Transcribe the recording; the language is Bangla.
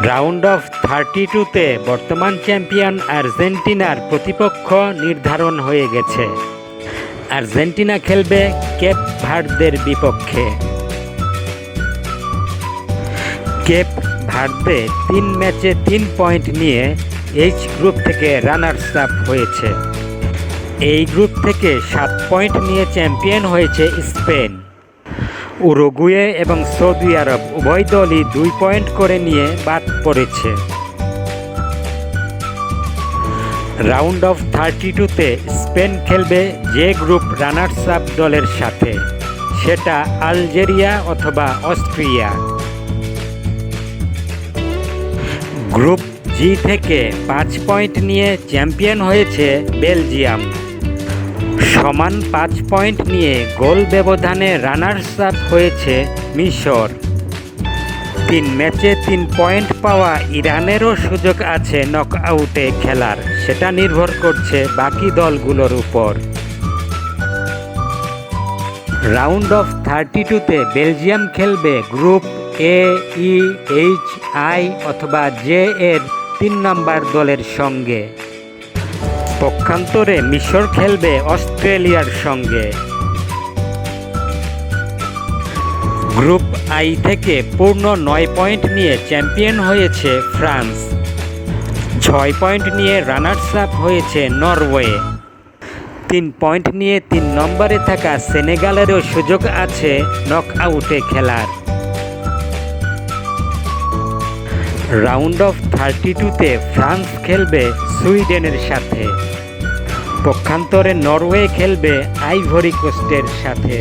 রাউন্ড অফ 32-তে বর্তমান চ্যাম্পিয়ন আর্জেন্টিনার প্রতিপক্ষ নির্ধারণ হয়ে গেছে। আর্জেন্টিনা খেলবে কেপ ভার্দের বিপক্ষে। কেপ ভার্দে 3 ম্যাচে 3 পয়েন্ট নিয়ে এইচ গ্রুপ থেকে রানার্স আপ হয়েছে। এই গ্রুপ থেকে 7 পয়েন্ট নিয়ে চ্যাম্পিয়ন হয়েছে স্পেন। উরুগুয়ে এবং সৌদি আরব উভয় দলই 2 পয়েন্ট করে নিয়ে বাদ পড়েছে। রাউন্ড অফ 32-তে স্পেন খেলবে যে গ্রুপ রানার্স আপ দলের সাথে, সেটা আলজেরিয়া অথবা অস্ট্রিয়া। গ্রুপ জি থেকে 5 পয়েন্ট নিয়ে চ্যাম্পিয়ন হয়েছে বেলজিয়াম। সমান 5 পয়েন্ট নিয়ে গোল ব্যবধানে রানার্স আপ হয়েছে মিশর। 3 ম্যাচে 3 পয়েন্ট পাওয়া ইরানেরও সুযোগ আছে নকআউটে খেলার, সেটা নির্ভর করছে বাকি দলগুলোর উপর। রাউন্ড অফ 32-তে বেলজিয়াম খেলবে group A, E, H, I অথবা জে এর 3 নম্বর দলের সঙ্গে। পক্ষান্তরে মিশর খেলবে অস্ট্রেলিয়ার সঙ্গে। গ্রুপ আই থেকে পূর্ণ 9 পয়েন্ট নিয়ে চ্যাম্পিয়ন হয়েছে ফ্রান্স। 6 পয়েন্ট নিয়ে রানার্স আপ হয়েছে নরওয়ে। 3 পয়েন্ট নিয়ে 3 নম্বরে থাকা সেনেগালেরও সুযোগ আছে নকআউটে খেলার। রাউন্ড অফ 32-তে ফ্রান্স খেলবে সুইডেনের সাথে। পক্ষান্তরে নরওয়ে খেলবে আইভরি কোস্টের সাথে।